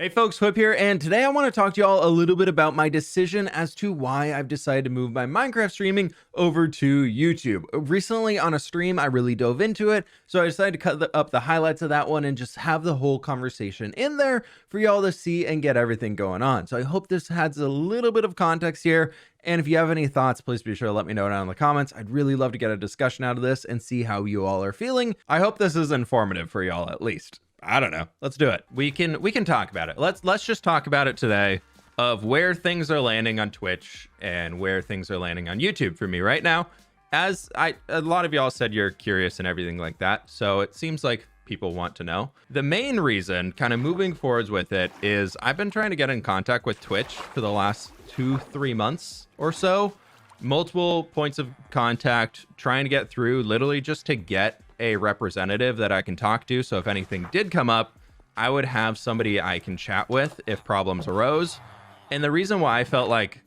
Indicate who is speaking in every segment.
Speaker 1: Hey folks, fWhip here, and today I want to talk to y'all a little bit about my decision as to why I've decided to move my Minecraft streaming over to YouTube. Recently on a stream, I really dove into it, so I decided to cut up the highlights of that one and just have the whole conversation in there for y'all to see and get everything going on. So I hope this adds a little bit of context here, and if you have any thoughts, please be sure to let me know down in the comments. I'd really love to get a discussion out of this and see how you all are feeling. I hope this is informative for y'all at least. I don't know. Let's do it. We can talk about it. Let's just talk about it today of where things are landing on Twitch and where things are landing on YouTube for me right now. As a lot of y'all said you're curious and everything like that, so it seems like people want to know. The main reason kind of moving forwards with it is I've been trying to get in contact with Twitch for the last 2-3 months or so. Multiple points of contact, trying to get through literally just to get a representative that I can talk to. So if anything did come up, I would have somebody I can chat with if problems arose. And the reason why I feel like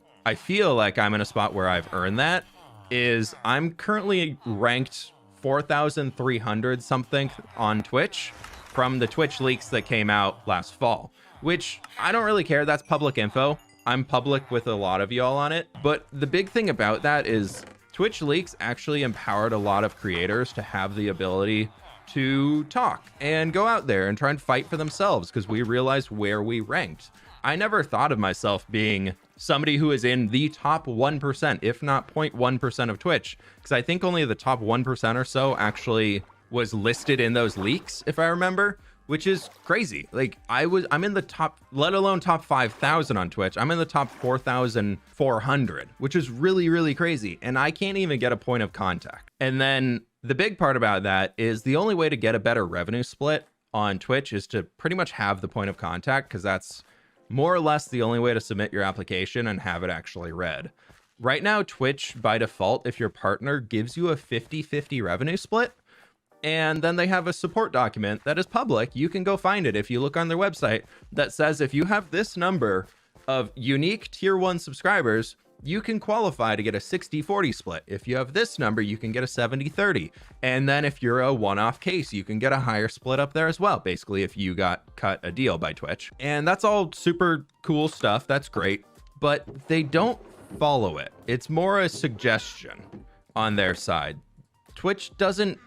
Speaker 1: I'm in a spot where I've earned that is I'm currently ranked 4,300 something on Twitch from the Twitch leaks that came out last fall, which I don't really care. That's public info. I'm public with a lot of y'all on it. But the big thing about that is Twitch leaks actually empowered a lot of creators to have the ability to talk and go out there and try and fight for themselves because we realized where we ranked. I never thought of myself being somebody who is in the top 1%, if not 0.1% of Twitch, because I think only the top 1% or so actually was listed in those leaks, if I remember, which is crazy. Like I'm in the top, let alone top 5,000 on Twitch. I'm in the top 4,400, which is really, really crazy. And I can't even get a point of contact. And then the big part about that is the only way to get a better revenue split on Twitch is to pretty much have the point of contact, because that's more or less the only way to submit your application and have it actually read. Right now, Twitch by default, if your partner gives you a 50-50 revenue split, and then they have a support document that is public. You can go find it if you look on their website that says if you have this number of unique tier 1 subscribers, you can qualify to get a 60-40 split. If you have this number, you can get a 70-30. And then if you're a one-off case, you can get a higher split up there as well. Basically, if you got cut a deal by Twitch. And that's all super cool stuff. That's great. But they don't follow it. It's more a suggestion on their side. Twitch doesn't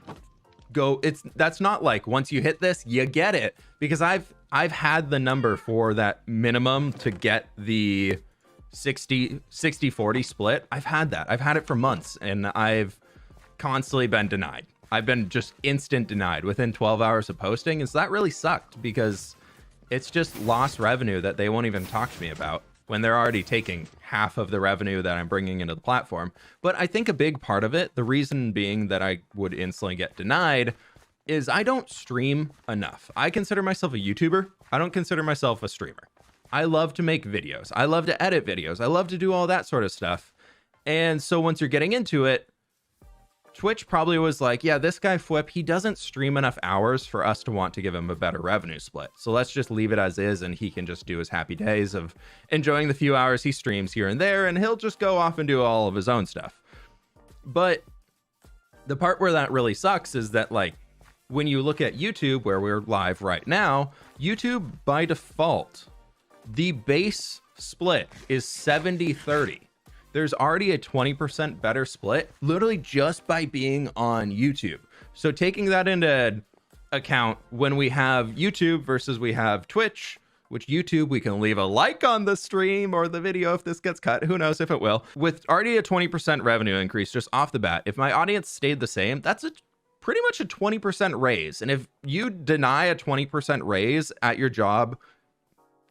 Speaker 1: go, that's not like once you hit this you get it, because I've had the number for that minimum to get the 60-40 split. I've had it for months, and I've constantly been denied. I've been just instant denied within 12 hours of posting, and so that really sucked because it's just lost revenue that they won't even talk to me about when they're already taking half of the revenue that I'm bringing into the platform. But I think a big part of it, the reason being that I would instantly get denied, is I don't stream enough. I consider myself a YouTuber. I don't consider myself a streamer. I love to make videos. I love to edit videos. I love to do all that sort of stuff. And so once you're getting into it, Twitch probably was like, yeah, this guy fWhip, he doesn't stream enough hours for us to want to give him a better revenue split. So let's just leave it as is, and he can just do his happy days of enjoying the few hours he streams here and there, and he'll just go off and do all of his own stuff. But the part where that really sucks is that, like, when you look at YouTube, where we're live right now, YouTube by default, the base split is 70-30. There's already a 20% better split literally just by being on YouTube. So taking that into account, when we have YouTube versus we have Twitch, which YouTube, we can leave a like on the stream or the video if this gets cut. Who knows if it will. With already a 20% revenue increase just off the bat, if my audience stayed the same, that's pretty much a 20% raise. And if you deny a 20% raise at your job,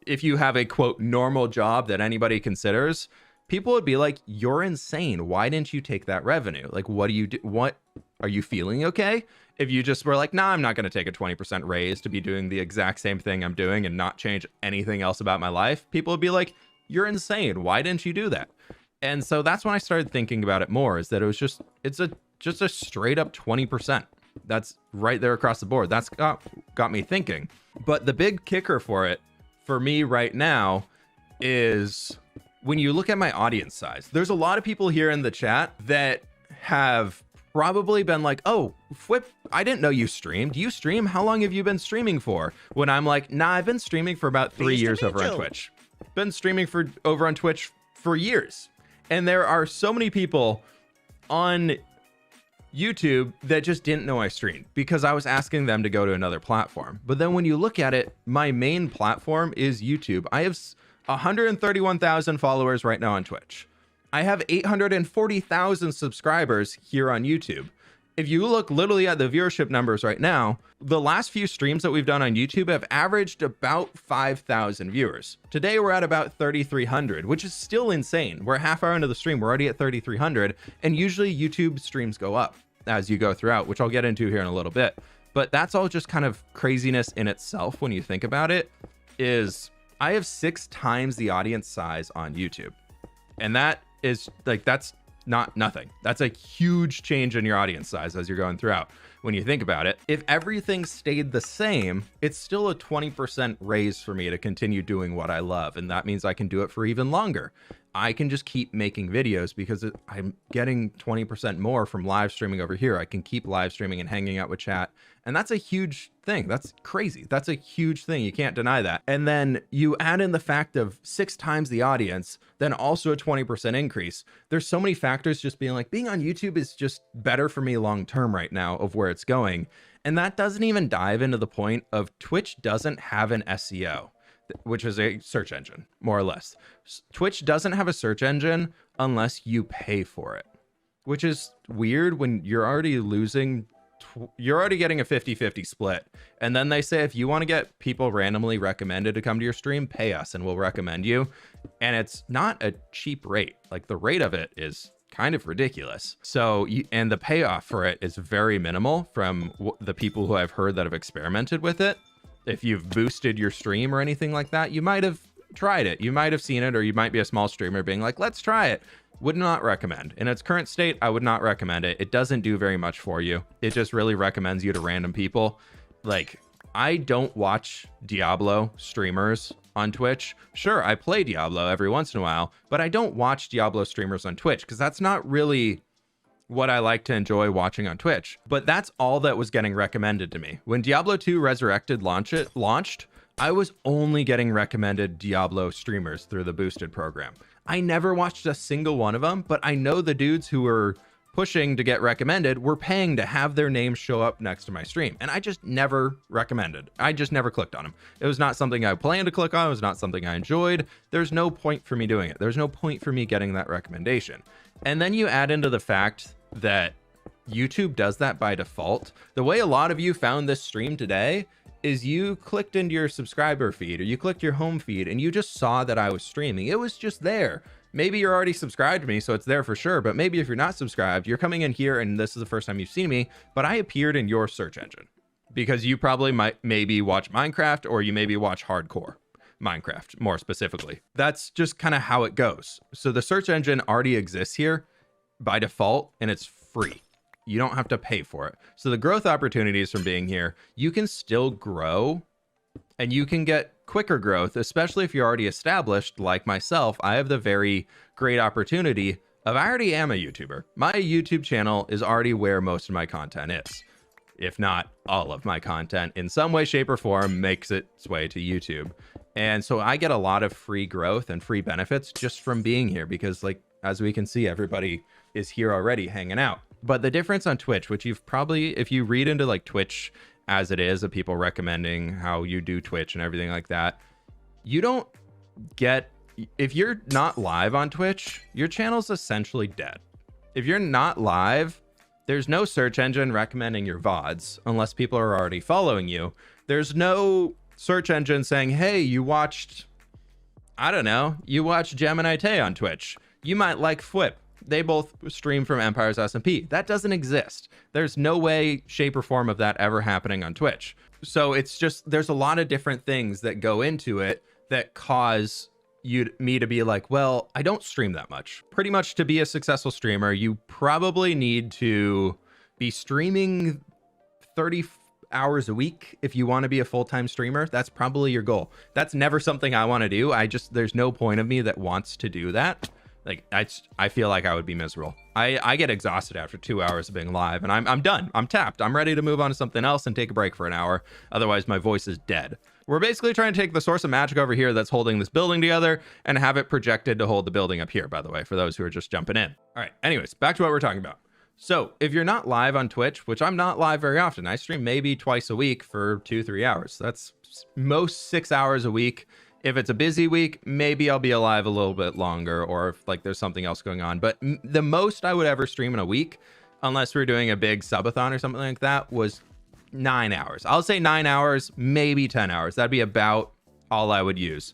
Speaker 1: if you have a quote normal job that anybody considers, people would be like, you're insane. Why didn't you take that revenue? Like, what do you do? What are you feeling okay? If you just were like, nah, I'm not going to take a 20% raise to be doing the exact same thing I'm doing and not change anything else about my life, people would be like, you're insane. Why didn't you do that? And so that's when I started thinking about it more, is that it was just a straight up 20%. That's right there across the board. That's got me thinking. But the big kicker for it, for me right now, is when you look at my audience size, there's a lot of people here in the chat that have probably been like, oh, fWhip, I didn't know you streamed. Do you stream? How long have you been streaming for? When I'm like, nah, I've been streaming for about 3 years over on Twitch. Been streaming for over on Twitch for years. And there are so many people on YouTube that just didn't know I streamed because I was asking them to go to another platform. But then when you look at it, my main platform is YouTube. I have 131,000 followers right now on Twitch. I have 840,000 subscribers here on YouTube. If you look literally at the viewership numbers right now, the last few streams that we've done on YouTube have averaged about 5,000 viewers. Today we're at about 3,300, which is still insane. We're a half hour into the stream, we're already at 3,300, and usually YouTube streams go up as you go throughout, which I'll get into here in a little bit. But that's all just kind of craziness in itself when you think about it, is I have 6 times the audience size on YouTube. And that is like, that's not nothing. That's a huge change in your audience size as you're going throughout. When you think about it, if everything stayed the same, it's still a 20% raise for me to continue doing what I love. And that means I can do it for even longer. I can just keep making videos because I'm getting 20% more from live streaming over here. I can keep live streaming and hanging out with chat. And that's a huge thing. That's crazy. That's a huge thing. You can't deny that. And then you add in the fact of 6 times the audience, then also a 20% increase. There's so many factors just being like, being on YouTube is just better for me long term right now of where it's going. And that doesn't even dive into the point of Twitch doesn't have an SEO, which is a search engine, more or less. Twitch doesn't have a search engine unless you pay for it, which is weird when you're already losing. You're already getting a 50-50 split. And then they say, if you want to get people randomly recommended to come to your stream, pay us and we'll recommend you. And it's not a cheap rate. Like the rate of it is kind of ridiculous. So, and the payoff for it is very minimal from the people who I've heard that have experimented with it. If you've boosted your stream or anything like that, you might have tried it. You might have seen it, or you might be a small streamer being like, let's try it. Would not recommend. In its current state, I would not recommend it. It doesn't do very much for you. It just really recommends you to random people. Like, I don't watch Diablo streamers on Twitch. Sure, I play Diablo every once in a while, but I don't watch Diablo streamers on Twitch because that's not really what I like to enjoy watching on Twitch. But that's all that was getting recommended to me. When Diablo 2 Resurrected launched, I was only getting recommended Diablo streamers through the boosted program. I never watched a single one of them, but I know the dudes who were pushing to get recommended were paying to have their names show up next to my stream. And I just never recommended. I just never clicked on them. It was not something I planned to click on. It was not something I enjoyed. There's no point for me doing it. There's no point for me getting that recommendation. And then you add into the fact that YouTube does that by default. The way a lot of you found this stream today is you clicked into your subscriber feed or you clicked your home feed and you just saw that I was streaming. It was just there. Maybe you're already subscribed to me, so it's there for sure. But maybe if you're not subscribed, you're coming in here and this is the first time you've seen me, but I appeared in your search engine because you probably might maybe watch Minecraft, or you maybe watch hardcore Minecraft more specifically. That's just kind of how it goes. So the search engine already exists here by default and it's free. You don't have to pay for it. So the growth opportunities from being here, you can still grow and you can get quicker growth, especially if you're already established like myself. I have the very great opportunity of, I already am a YouTuber. My YouTube channel is already where most of my content is. If not all of my content in some way, shape, or form makes its way to YouTube. And so I get a lot of free growth and free benefits just from being here because, like, as we can see, everybody is here already hanging out. But the difference on Twitch, which you've probably, if you read into like Twitch as it is, of people recommending how you do Twitch and everything like that, you don't get, if you're not live on Twitch, your channel's essentially dead. If you're not live, there's no search engine recommending your VODs unless people are already following you. There's no search engine saying, hey, you watched, I don't know, you watched Gemini Tay on Twitch. You might like fWhip. They both stream from Empire's SMP. That doesn't exist. There's no way, shape, or form of that ever happening on Twitch. So it's just, there's a lot of different things that go into it that cause me to be like, well, I don't stream that much. Pretty much to be a successful streamer, you probably need to be streaming 30 hours a week if you want to be a full-time streamer. That's probably your goal. That's never something I want to do. There's no point of me that wants to do that. Like I feel like I would be miserable. I get exhausted after 2 hours of being live, and I'm done. I'm tapped. I'm ready to move on to something else and take a break for an hour. Otherwise, my voice is dead. We're basically trying to take the source of magic over here that's holding this building together and have it projected to hold the building up here, by the way, for those who are just jumping in. All right, anyways, back to what we're talking about. So if you're not live on Twitch, which I'm not live very often, I stream maybe twice a week for 2-3 hours. That's most 6 hours a week. If it's a busy week, maybe I'll be alive a little bit longer, or if like there's something else going on. But the most I would ever stream in a week, unless we're doing a big subathon or something like that, was 9 hours. I'll say 9 hours, maybe 10 hours. That'd be about all I would use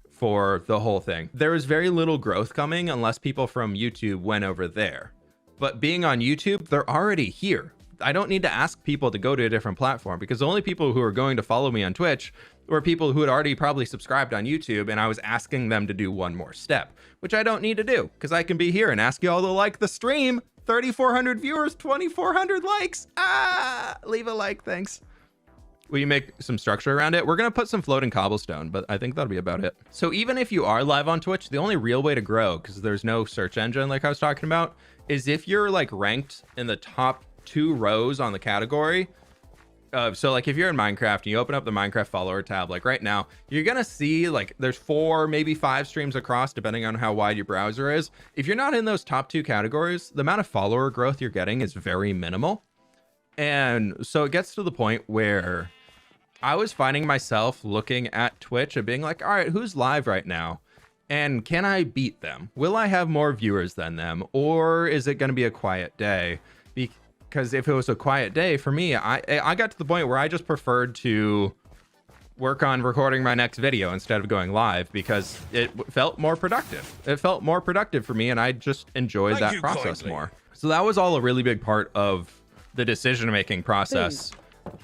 Speaker 1: for the whole thing. There was very little growth coming unless people from YouTube went over there. But being on YouTube, they're already here. I don't need to ask people to go to a different platform, because the only people who are going to follow me on Twitch were people who had already probably subscribed on YouTube, and I was asking them to do one more step, which I don't need to do, because I can be here and ask you all to like the stream. 3,400 viewers, 2,400 likes. Leave a like, thanks. Will you make some structure around it? We're gonna put some floating cobblestone, but I think that'll be about it. So even if you are live on Twitch, the only real way to grow, because there's no search engine like I was talking about, is if you're like ranked in the top 2 rows on the category. So like if you're in Minecraft and you open up the Minecraft follower tab, like right now, you're gonna see like there's 4, maybe 5 streams across, depending on how wide your browser is. If you're not in those top 2 categories, the amount of follower growth you're getting is very minimal. And so it gets to the point where I was finding myself looking at Twitch and being like, all right, who's live right now? And can I beat them? Will I have more viewers than them? Or is it going to be a quiet day? Because if it was a quiet day for me, I got to the point where I just preferred to work on recording my next video instead of going live, because it felt more productive. It felt more productive for me, and I just enjoyed that process more. So that was all a really big part of the decision-making process.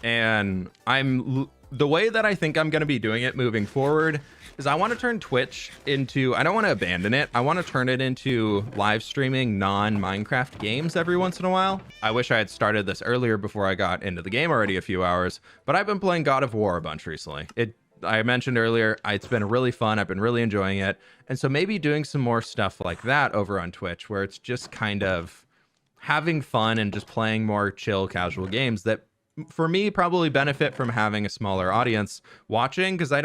Speaker 1: And the way that I think I'm going to be doing it moving forward is I want to turn Twitch into, I don't want to abandon it. I want to turn it into live streaming non-Minecraft games every once in a while. I wish I had started this earlier before I got into the game already a few hours, but I've been playing God of War a bunch recently. I mentioned earlier, it's been really fun. I've been really enjoying it. And so maybe doing some more stuff like that over on Twitch, where it's just kind of having fun and just playing more chill, casual games that for me probably benefit from having a smaller audience watching, because I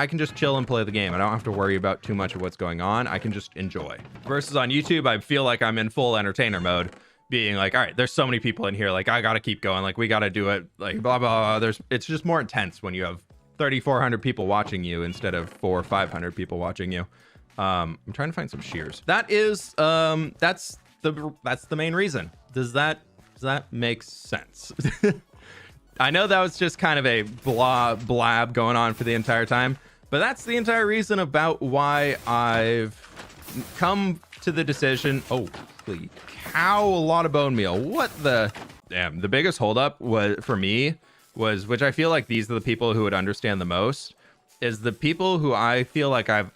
Speaker 1: can just chill and play the game. I don't have to worry about too much of what's going on. I can just enjoy. Versus on YouTube, I feel like I'm in full entertainer mode, being like, all right, there's so many people in here, like I gotta keep going, like we gotta do it, like blah blah blah. It's just more intense when you have 3,400 people watching you instead of 400 or 500 people watching you. I'm trying to find some shears. That's the main reason. Does that make sense? I know that was just kind of a blab going on for the entire time, but that's the entire reason about why I've come to the decision. Oh, holy cow, a lot of bone meal. What the damn? The biggest holdup for me was, which I feel like these are the people who would understand the most, is the people who I feel like I've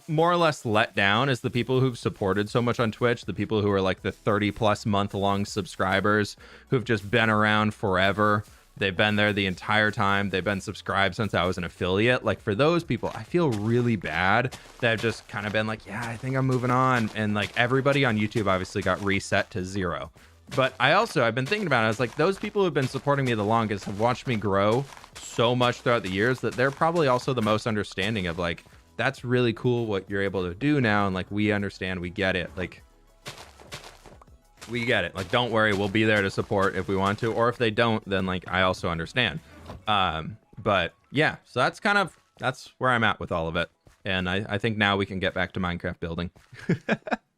Speaker 1: more or less let down is the people who've supported so much on Twitch, the people who are like the 30+ month-long subscribers who've just been around forever. They've been there the entire time. They've been subscribed since I was an affiliate. Like for those people, I feel really bad that I've just kind of been like, yeah, I think I'm moving on. And like everybody on YouTube obviously got reset to 0. But I've been thinking about it. I was like, those people who've been supporting me the longest have watched me grow so much throughout the years that they're probably also the most understanding of like, that's really cool what you're able to do now. And like, we understand, we get it. Like, we get it. Like, don't worry, we'll be there to support if we want to, or if they don't, then like, I also understand. But yeah, so that's where I'm at with all of it. And I think now we can get back to Minecraft building.